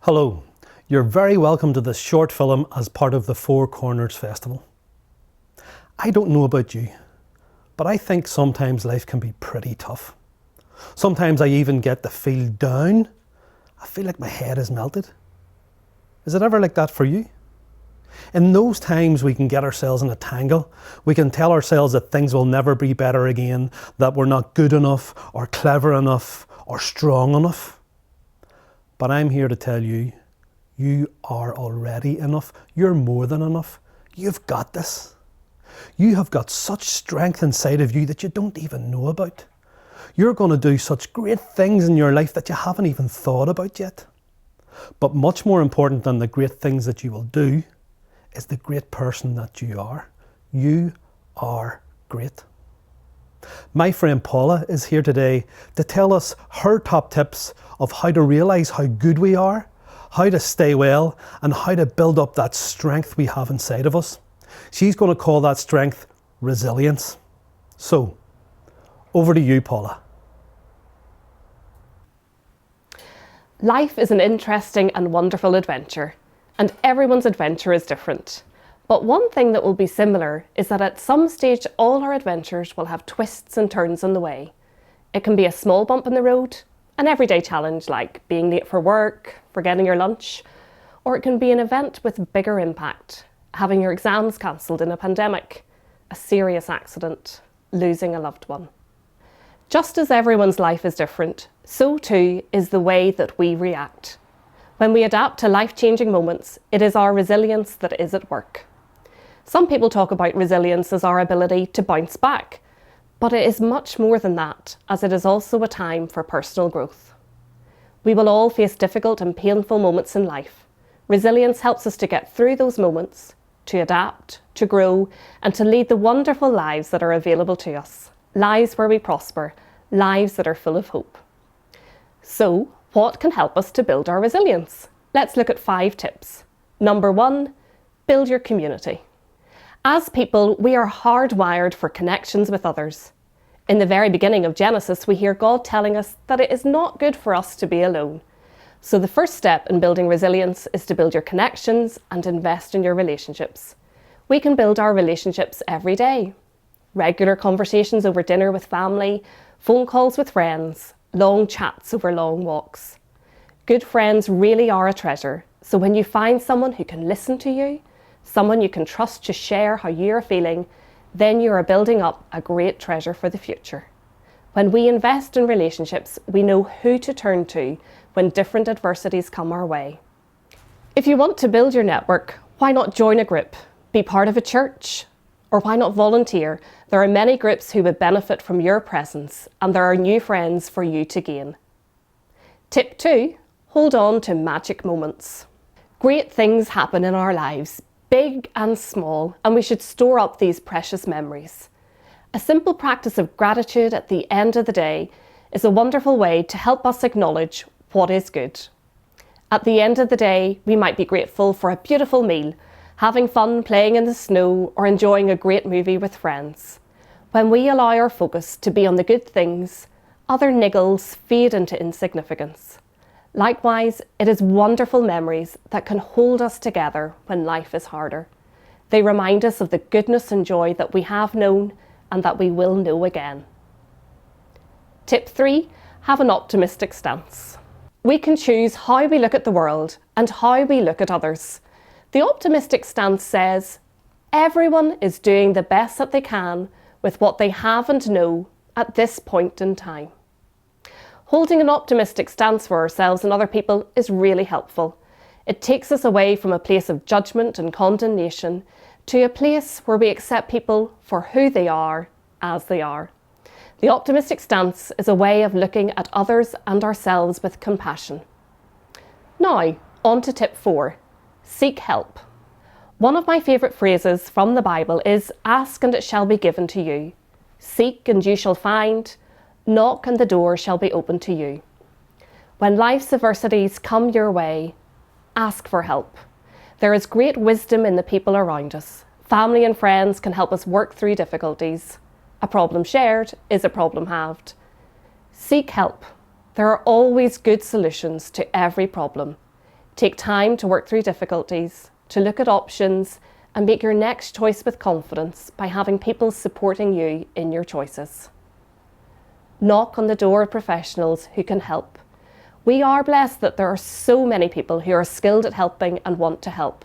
Hello, you're very welcome to this short film as part of the Four Corners Festival. I don't know about you, but I think sometimes life can be pretty tough. Sometimes I even get to feel down. I feel like my head is melted. Is it ever like that for you? In those times we can get ourselves in a tangle. We can tell ourselves that things will never be better again, that we're not good enough or clever enough or strong enough. But I'm here to tell you, you are already enough. You're more than enough. You've got this. You have got such strength inside of you that you don't even know about. You're going to do such great things in your life that you haven't even thought about yet. But much more important than the great things that you will do is the great person that you are. You are great. My friend Paula is here today to tell us her top tips of how to realise how good we are, how to stay well, and how to build up that strength we have inside of us. She's going to call that strength resilience. So, over to you, Paula. Life is an interesting and wonderful adventure, and everyone's adventure is different. But one thing that will be similar is that at some stage all our adventures will have twists and turns on the way. It can be a small bump in the road, an everyday challenge like being late for work, forgetting your lunch, or it can be an event with bigger impact, having your exams cancelled in a pandemic, a serious accident, losing a loved one. Just as everyone's life is different, so too is the way that we react. When we adapt to life-changing moments, it is our resilience that is at work. Some people talk about resilience as our ability to bounce back, but it is much more than that, as it is also a time for personal growth. We will all face difficult and painful moments in life. Resilience helps us to get through those moments, to adapt, to grow, and to lead the wonderful lives that are available to us. Lives where we prosper, lives that are full of hope. So, what can help us to build our resilience? Let's look at 5 tips. Number 1, build your community. As people, we are hardwired for connections with others. In the very beginning of Genesis, we hear God telling us that it is not good for us to be alone. So the first step in building resilience is to build your connections and invest in your relationships. We can build our relationships every day. Regular conversations over dinner with family, phone calls with friends, long chats over long walks. Good friends really are a treasure, so when you find someone who can listen to you, someone you can trust to share how you're feeling, then you are building up a great treasure for the future. When we invest in relationships, we know who to turn to when different adversities come our way. If you want to build your network, why not join a group, be part of a church, or why not volunteer? There are many groups who would benefit from your presence, and there are new friends for you to gain. Tip 2, hold on to magic moments. Great things happen in our lives, big and small, and we should store up these precious memories. A simple practice of gratitude at the end of the day is a wonderful way to help us acknowledge what is good. At the end of the day, we might be grateful for a beautiful meal, having fun playing in the snow, or enjoying a great movie with friends. When we allow our focus to be on the good things, other niggles fade into insignificance. Likewise, it is wonderful memories that can hold us together when life is harder. They remind us of the goodness and joy that we have known and that we will know again. Tip 3, have an optimistic stance. We can choose how we look at the world and how we look at others. The optimistic stance says, everyone is doing the best that they can with what they have and know at this point in time. Holding an optimistic stance for ourselves and other people is really helpful. It takes us away from a place of judgment and condemnation to a place where we accept people for who they are, as they are. The optimistic stance is a way of looking at others and ourselves with compassion. Now, on to tip 4. Seek help. One of my favourite phrases from the Bible is, ask and it shall be given to you. Seek and you shall find. Knock and the door shall be opened to you. When life's adversities come your way, ask for help. There is great wisdom in the people around us. Family and friends can help us work through difficulties. A problem shared is a problem halved. Seek help. There are always good solutions to every problem. Take time to work through difficulties, to look at options, and make your next choice with confidence by having people supporting you in your choices. Knock on the door of professionals who can help. We are blessed that there are so many people who are skilled at helping and want to help.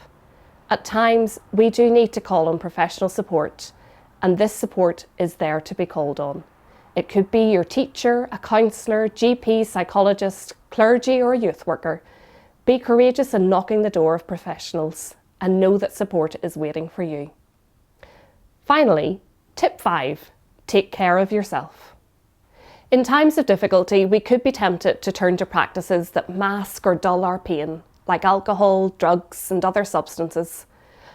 At times, we do need to call on professional support, and this support is there to be called on. It could be your teacher, a counsellor, GP, psychologist, clergy, or a youth worker. Be courageous in knocking the door of professionals and know that support is waiting for you. Finally, tip 5, take care of yourself. In times of difficulty, we could be tempted to turn to practices that mask or dull our pain, like alcohol, drugs, and other substances.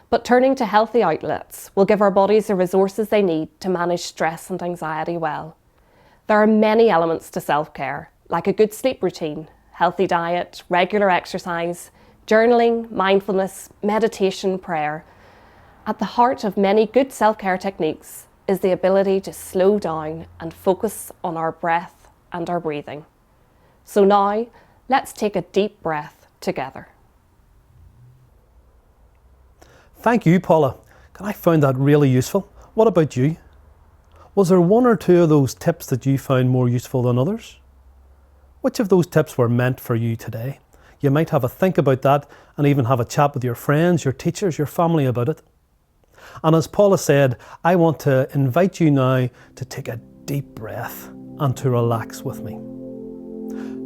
But turning to healthy outlets will give our bodies the resources they need to manage stress and anxiety well. There are many elements to self-care, like a good sleep routine, healthy diet, regular exercise, journaling, mindfulness, meditation, prayer. At the heart of many good self-care techniques is the ability to slow down and focus on our breath and our breathing. So now, let's take a deep breath together. Thank you, Paula. I found that really useful. What about you? Was there one or two of those tips that you found more useful than others? Which of those tips were meant for you today? You might have a think about that and even have a chat with your friends, your teachers, your family about it. And as Paula said, I want to invite you now to take a deep breath and to relax with me.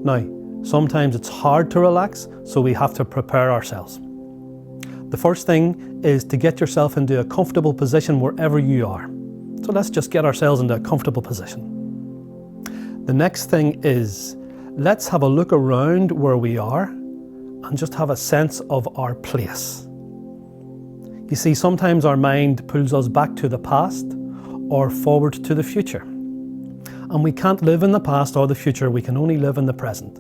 Now, sometimes it's hard to relax, so we have to prepare ourselves. The first thing is to get yourself into a comfortable position wherever you are. So let's just get ourselves into a comfortable position. The next thing is, let's have a look around where we are and just have a sense of our place. You see, sometimes our mind pulls us back to the past or forward to the future. And we can't live in the past or the future, we can only live in the present.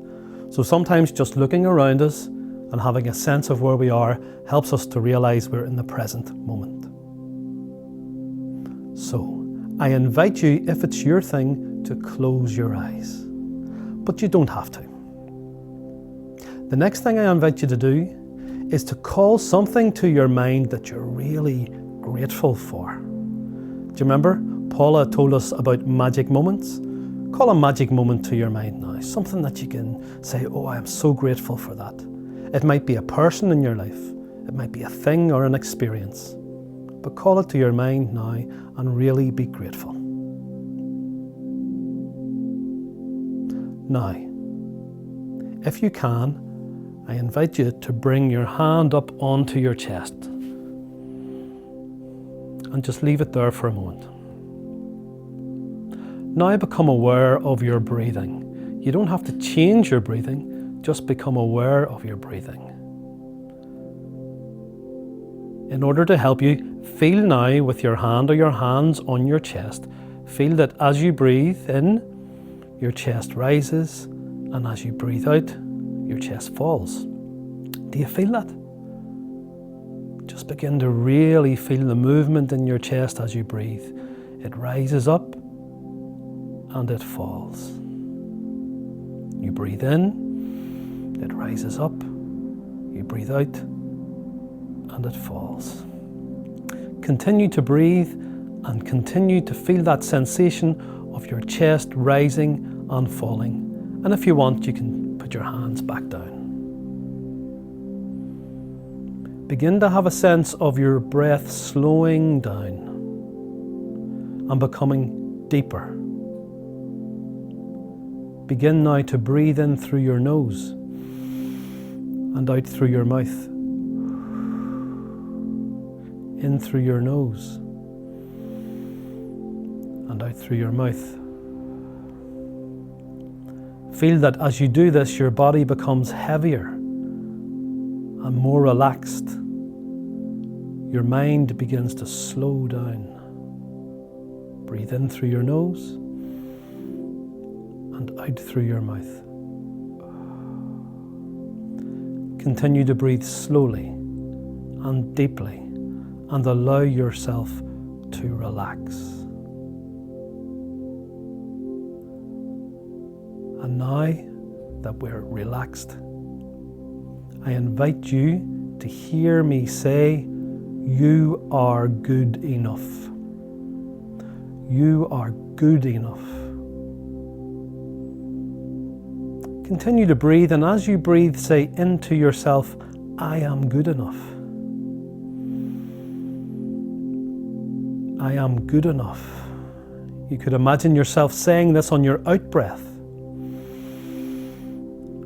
So sometimes just looking around us and having a sense of where we are helps us to realise we're in the present moment. So, I invite you, if it's your thing, to close your eyes. But you don't have to. The next thing I invite you to do is to call something to your mind that you're really grateful for. Do you remember Paula told us about magic moments? Call a magic moment to your mind now, something that you can say, oh, I am so grateful for that. It might be a person in your life, it might be a thing or an experience, but call it to your mind now and really be grateful. Now, if you can, I invite you to bring your hand up onto your chest and just leave it there for a moment. Now become aware of your breathing. You don't have to change your breathing, just become aware of your breathing. In order to help you, feel now with your hand or your hands on your chest, feel that as you breathe in, your chest rises, and as you breathe out, your chest falls. Do you feel that? Just begin to really feel the movement in your chest as you breathe. It rises up and it falls. You breathe in, it rises up. You breathe out and it falls. Continue to breathe and continue to feel that sensation of your chest rising and falling. And if you want, you can put your hands back down. Begin to have a sense of your breath slowing down and becoming deeper. Begin now to breathe in through your nose and out through your mouth. In through your nose and out through your mouth. Feel that as you do this, your body becomes heavier and more relaxed. Your mind begins to slow down. Breathe in through your nose and out through your mouth. Continue to breathe slowly and deeply and allow yourself to relax. And now that we're relaxed, I invite you to hear me say, you are good enough. You are good enough. Continue to breathe, and as you breathe, say into yourself, I am good enough. I am good enough. You could imagine yourself saying this on your out breath.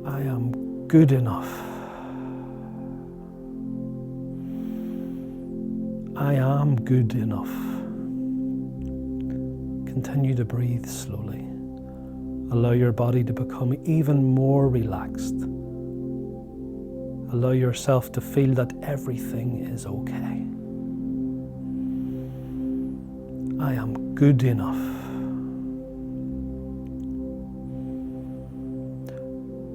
I am good enough. I am good enough. Continue to breathe slowly. Allow your body to become even more relaxed. Allow yourself to feel that everything is okay. I am good enough.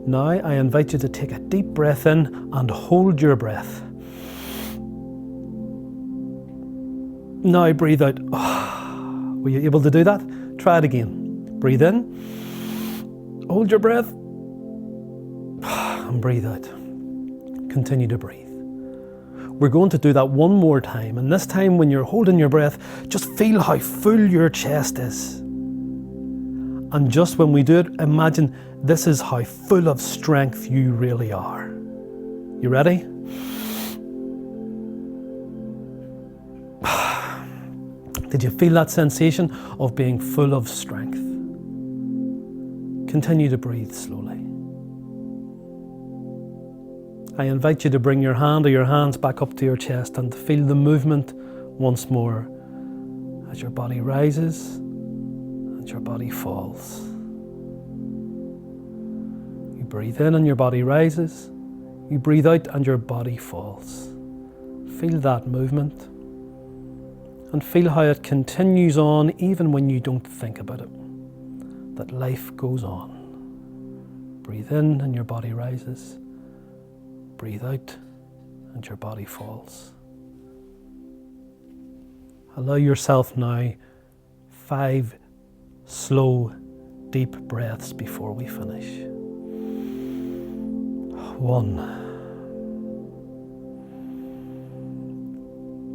Now I invite you to take a deep breath in and hold your breath. Now breathe out. Were you able to do that? Try it again. Breathe in. Hold your breath. And breathe out. Continue to breathe. We're going to do that one more time. And this time when you're holding your breath, just feel how full your chest is. And just when we do it, imagine this is how full of strength you really are. You ready? Did you feel that sensation of being full of strength? Continue to breathe slowly. I invite you to bring your hand or your hands back up to your chest and to feel the movement once more as your body rises and your body falls. You breathe in and your body rises. You breathe out and your body falls. Feel that movement and feel how it continues on even when you don't think about it. That life goes on. Breathe in and your body rises. Breathe out and your body falls. Allow yourself now 5 slow, deep breaths before we finish. 1,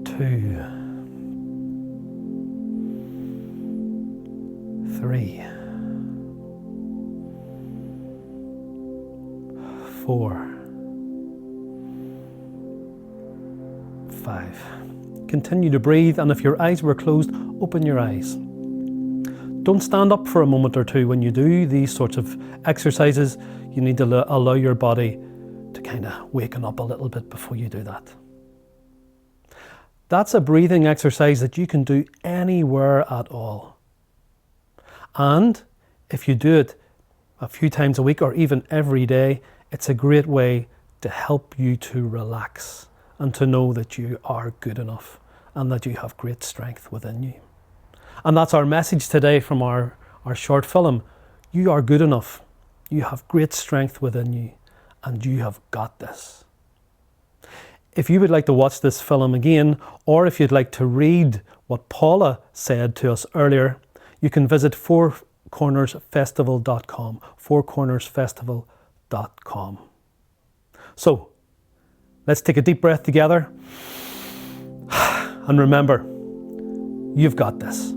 2, 3, 4, 5. Continue to breathe, and if your eyes were closed, open your eyes. Don't stand up for a moment or two when you do these sorts of exercises. You need to allow your body to kind of waken up a little bit before you do that. That's a breathing exercise that you can do anywhere at all. And if you do it a few times a week or even every day, it's a great way to help you to relax and to know that you are good enough and that you have great strength within you. And that's our message today from our short film. You are good enough. You have great strength within you and you have got this. If you would like to watch this film again, or if you'd like to read what Paula said to us earlier, you can visit fourcornersfestival.com, fourcornersfestival.com. So, let's take a deep breath together. And remember, you've got this.